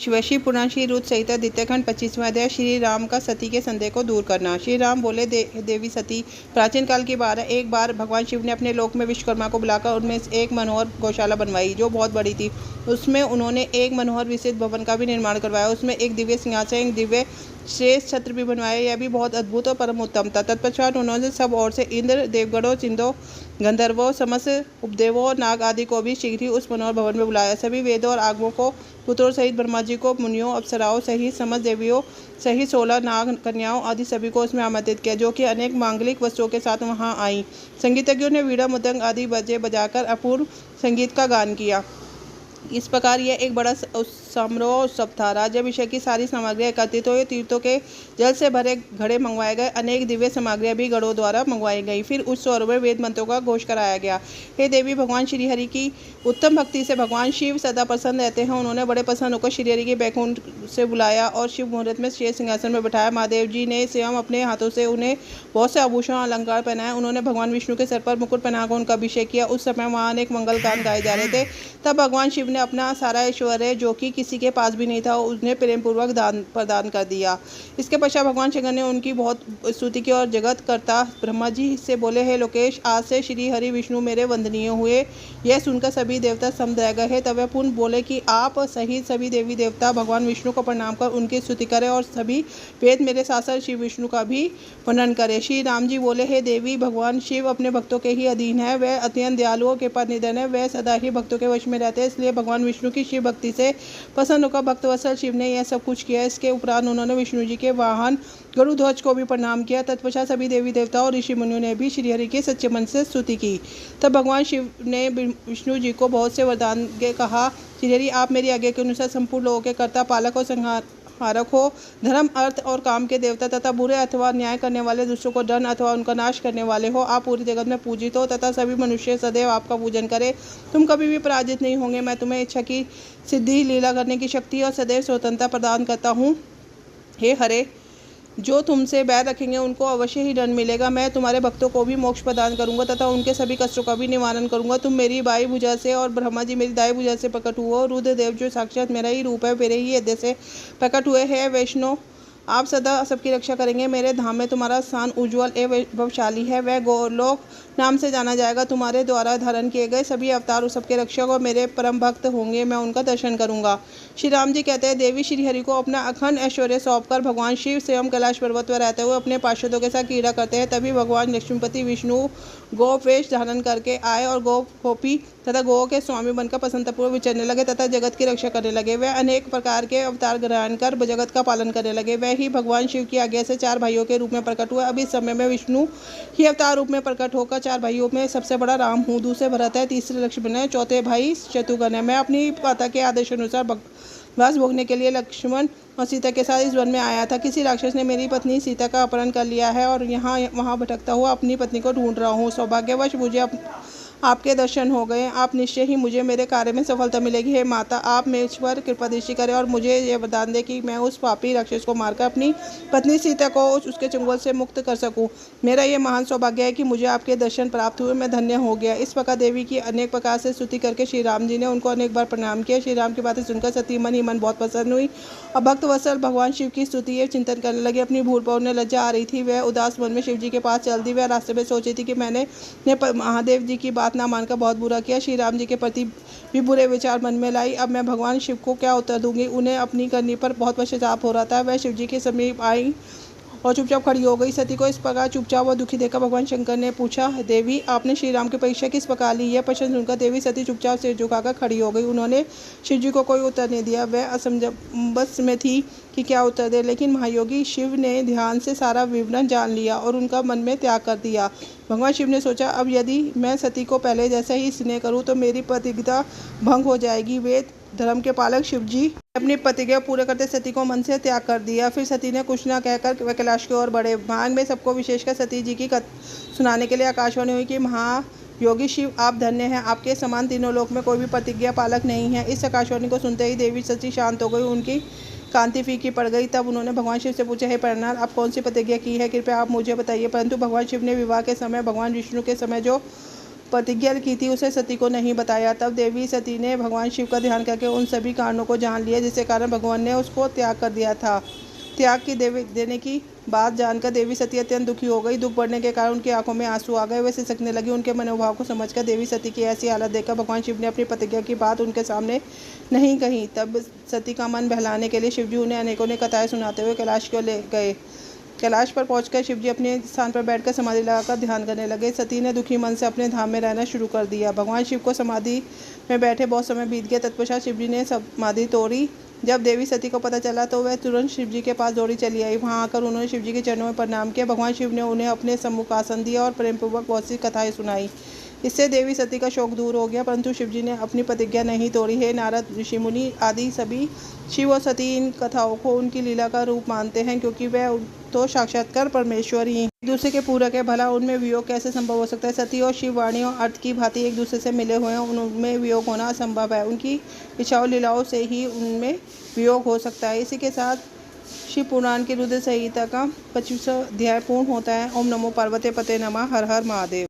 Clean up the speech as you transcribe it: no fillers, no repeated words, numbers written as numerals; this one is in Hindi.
शिवशी पुराण श्री रुद्र संहिता द्वितीय खंड 25वां अध्याय। श्री राम का सती के संदेह को दूर करना। श्री राम बोले, देवी सती, प्राचीन काल की बात है। एक बार भगवान शिव ने अपने लोक में विश्वकर्मा को बुलाकर उनमें एक मनोहर गौशाला बनवाई जो बहुत बड़ी थी। उसमें उन्होंने एक मनोहर विशेष भवन का भी निर्माण करवाया। उसमें एक दिव्य सिंहासन, एक दिव्य श्रेष्ठ छत्र भी बनवाया। यह भी बहुत अद्भुत और परम उत्तम था। तत्पश्चात उन्होंने सब ओर से इंद्र, देवगणों, सिंधों, गंधर्वों, समस्त उपदेवों, नाग आदि को भी शीघ्र ही उस मनोहर भवन में बुलाया। सभी वेदों और आगमों को, पुत्रों सहित ब्रह्मा जी को, मुनियों, अप्सराओं सहित समस्त देवियों सहित 16 नाग कन्याओं आदि सभी को उसमें आमंत्रित किया, जो कि अनेक मांगलिक वस्तुओं के साथ वहां आईं। संगीतज्ञों ने वीणा, मृदंग आदि बजे बजाकर अपूर्व संगीत का गान किया। इस प्रकार यह एक बड़ा समारोह उत्सव था। राज्याभिषेक की सारी सामग्रियां एकत्रित हुई। तीर्थों के जल से भरे घड़े मंगवाए गए। अनेक दिव्य सामग्रियां भी गणों द्वारा मंगवाई गई। फिर उस सरोवर में वेद मंत्रों का घोष कराया गया। हे देवी, भगवान श्रीहरि की उत्तम भक्ति से भगवान शिव सदा प्रसन्न रहते हैं। उन्होंने बड़े प्रसन्न होकर श्रीहरि के बैकुंठ से बुलाया और शिव मुहूर्त में शेष सिंहासन में बैठाया। महादेव जी ने स्वयं अपने हाथों से उन्हें बहुत से आभूषण अलंकार पहनाए। उन्होंने भगवान विष्णु के सर पर मुकुट पहनाकर उनका अभिषेक किया। उस समय वहां अनेक मंगल गान गाए जा रहे थे। तब भगवान शिव ने अपना सारा ऐश्वर्य, जो कि किसी के पास भी नहीं था, उन्हें प्रेम पूर्वक प्रदान कर दिया। इसके पश्चात भगवान शंकर ने उनकी बहुत स्तुति की और जगत कर्ता ब्रह्मा जी से बोले, हे लोकेश, आज से श्री हरि विष्णु मेरे वंदनीय हुए। यह सुनकर सभी देवता स्तब्ध रह गए। तब वह पुनः बोले कि आप सहित सभी देवी देवता भगवान विष्णु को प्रणाम कर उनकी स्तुति करें और सभी वेद मेरे साथ साथ शिव विष्णु का भी वर्णन करें। श्री राम जी बोले, हे देवी, भगवान शिव अपने भक्तों के ही अधीन है। वह अत्यंत दयालु और कृपा निधन है। वह सदा ही भक्तों के वश में रहते हैं। इसलिए भगवान विष्णु की शिव भक्ति से प्रसन्न होकर भक्तवत्सल शिव ने यह सब कुछ किया। इसके उपरांत उन्होंने विष्णु जी के वाहन गरुध्वज को भी प्रणाम किया। तत्पश्चात सभी देवी देवताओं और ऋषि मुनियों ने भी श्रीहरि की सच्चे मन से स्तुति की। तब भगवान शिव ने विष्णु जी को बहुत से वरदान के कहा, श्रीहरि, आप मेरी आज्ञा के अनुसार संपूर्ण लोगों के कर्ता, पालक और संहारक हो। धर्म, अर्थ और काम के देवता तथा बुरे अथवा न्याय करने वाले, दुष्टों को दंड अथवा उनका नाश करने वाले हो। आप पूरी जगत में पूजित हो तथा सभी मनुष्य सदैव आपका पूजन करें। तुम कभी भी पराजित नहीं होंगे। मैं तुम्हें इच्छा की सिद्धि, लीला करने की शक्ति और सदैव स्वतंत्रता प्रदान करता हूँ। हे हरे, जो तुमसे बैर रखेंगे उनको अवश्य ही दंड मिलेगा। मैं तुम्हारे भक्तों को भी मोक्ष प्रदान करूंगा तथा उनके सभी कष्टों का भी निवारण करूंगा। तुम मेरी बाई भुजा से और ब्रह्मा जी मेरी दाई भुजा से प्रकट हुए। रुद्रदेव जो साक्षात मेरा ही रूप है, मेरे ही यज्ञ से प्रकट हुए हैं। वैष्णव, आप सदा सबकी रक्षा करेंगे। मेरे धाम में तुम्हारा स्थान उज्ज्वल एवं वैभवशाली है। वह गोलोक नाम से जाना जाएगा। तुम्हारे द्वारा धारण किए गए सभी अवतार सबके रक्षक और मेरे परम भक्त होंगे। मैं उनका दर्शन करूंगा। श्री राम जी कहते हैं, देवी श्रीहरि को अपना अखंड ऐश्वर्य सौंपकर भगवान शिव स्वयं कैलाश पर्वत पर रहते हुए अपने पार्षदों के साथ क्रीड़ा करते हैं। तभी भगवान लक्ष्मीपति विष्णु गोप वेश धारण करके आए और गोपी तथा गौ के स्वामी बनकर प्रसन्नतापूर्वक विचरने लगे तथा जगत की रक्षा करने लगे। वह अनेक प्रकार के अवतार ग्रहण कर जगत का पालन करने लगे। वह ही भगवान शिव की आज्ञा से 4 भाइयों के रूप में प्रकट हुए। अब इस समय में विष्णु ही अवतार रूप में प्रकट होकर 4 भाइयों में सबसे बड़ा राम हूँ, दूसरे भरत है, तीसरे लक्ष्मण है, चौथे भाई शत्रुघ्न है। मैं अपनी माता के आदेश अनुसार वास भोगने के लिए लक्ष्मण और सीता के साथ इस वन में आया था। किसी राक्षस ने मेरी पत्नी सीता का अपहरण कर लिया है और यहाँ वहाँ भटकता हुआ अपनी पत्नी को ढूंढ रहा हूँ। सौभाग्यवश मुझे आपके दर्शन हो गए। आप निश्चय ही मुझे मेरे कार्य में सफलता मिलेगी। हे माता, आप मेरे पर कृपा दृष्टि करें और मुझे यह वरदान दें कि मैं उस पापी राक्षस को मारकर अपनी पत्नी सीता को उसके चंगुल से मुक्त कर सकूं। मेरा यह महान सौभाग्य है कि मुझे आपके दर्शन प्राप्त हुए। मैं धन्य हो गया। इस प्रकार देवी की अनेक प्रकार से स्तुति करके श्री राम जी ने उनको अनेक बार प्रणाम किया। श्री राम की बातें सुनकर सती मन ही मन बहुत प्रसन्न हुई और भक्त वत्सल भगवान शिव की स्तुति एवं चिंतन करने लगे। अपनी भूल पर उन्हें लज्जा आ रही थी। वह उदास मन में शिव जी के पास चल दी। वह रास्ते में सोची थी कि मैंने महादेव जी की बात ना मानकर बहुत बुरा किया। श्री राम जी के प्रति भी बुरे विचार मन में लाई। अब मैं भगवान शिव को क्या उत्तर दूंगी। उन्हें अपनी करनी पर बहुत पश्चाताप हो रहा था। वह शिव जी के समीप आई और चुपचाप खड़ी हो गई। सती को इस प्रकार चुपचाप व दुखी देखकर भगवान शंकर ने पूछा, देवी, आपने श्री राम की परीक्षा किस प्रकार ली। यह प्रश्न सुनकर देवी सती चुपचाप सिर झुकाकर खड़ी हो गई। उन्होंने शिव जी को कोई उत्तर नहीं दिया। वह असमंजस में थी कि क्या उत्तर दे, लेकिन महायोगी शिव ने ध्यान से सारा विवरण जान लिया और उनका मन में त्याग कर दिया। भगवान शिव ने सोचा, अब यदि मैं सती को पहले जैसा ही स्नेह करूं तो मेरी प्रतिज्ञा भंग हो जाएगी। वेद धर्म के पालक शिव जी अपनी प्रतिज्ञा पूरे करते सती को मन से त्याग कर दिया। फिर सती ने कुछ न कहकर वह कैलाश की ओर बढ़े। भाग में सबको विशेषकर सती जी की सुनाने के लिए आकाशवाणी हुई कि महायोगी शिव, आप धन्य हैं। आपके समान तीनों लोक में कोई भी प्रतिज्ञा पालक नहीं है। इस आकाशवाणी को सुनते ही देवी सती शांत हो गई। उनकी कांति फीकी पड़ गई। तब उन्होंने भगवान शिव से पूछा, हे प्राणनाथ, आप कौन सी प्रतिज्ञा की है, कृपया आप मुझे बताइए। परंतु भगवान शिव ने विवाह के समय भगवान विष्णु के समय जो प्रतिज्ञा की थी उसे सती को नहीं बताया। तब देवी सती ने भगवान शिव का ध्यान करके उन सभी कारणों को जान लिया जिसके कारण भगवान ने उसको त्याग कर दिया था। त्याग की देने की बात जानकर देवी सती अत्यंत दुखी हो गई। दुख बढ़ने के कारण उनकी आंखों में आंसू आ गए, वे सिसकने लगी। उनके मनोभाव को समझकर देवी सती की ऐसी हालत देखकर भगवान शिव ने अपनी प्रतिज्ञा की बात उनके सामने नहीं कही। तब सती का मन बहलाने के लिए शिवजी उन्हें अनेकों कथाएं सुनाते हुए कैलाश को ले गए। कैलाश पर पहुंचकर शिवजी अपने स्थान पर बैठकर समाधि लगाकर ध्यान करने लगे। सती ने दुखी मन से अपने धाम में रहना शुरू कर दिया। भगवान शिव को समाधि में बैठे बहुत समय बीत गया। तत्पश्चात शिवजी ने समाधि तोड़ी। जब देवी सती को पता चला तो वह तुरंत शिवजी के पास दौड़ी चली आई। वहां आकर उन्होंने शिवजी के चरणों में प्रणाम किया। भगवान शिव ने उन्हें अपने सम्मुख आसन दिया और प्रेमपूर्वक बहुत सी कथाएं सुनाई। इससे देवी सती का शोक दूर हो गया, परंतु शिवजी ने अपनी प्रतिज्ञा नहीं तोड़ी। हे नारद, ऋषि मुनि आदि सभी शिव और सती इन कथाओं को उनकी लीला का रूप मानते हैं, क्योंकि वह तो साक्षात्कार परमेश्वर ही एक दूसरे के पूरक है। भला उनमें वियोग कैसे संभव हो सकता है? सती और शिव वाणियों अर्थ की भांति एक दूसरे से मिले हुए हैं, उनमें वियोग होना असंभव है। उनकी इच्छाओं लीलाओं से ही उनमें वियोग हो सकता है। इसी के साथ शिव पुराण की रुद्र संहिता का 25वां अध्याय पूर्ण होता है। ओम नमो पार्वती पते नमः। हर हर महादेव।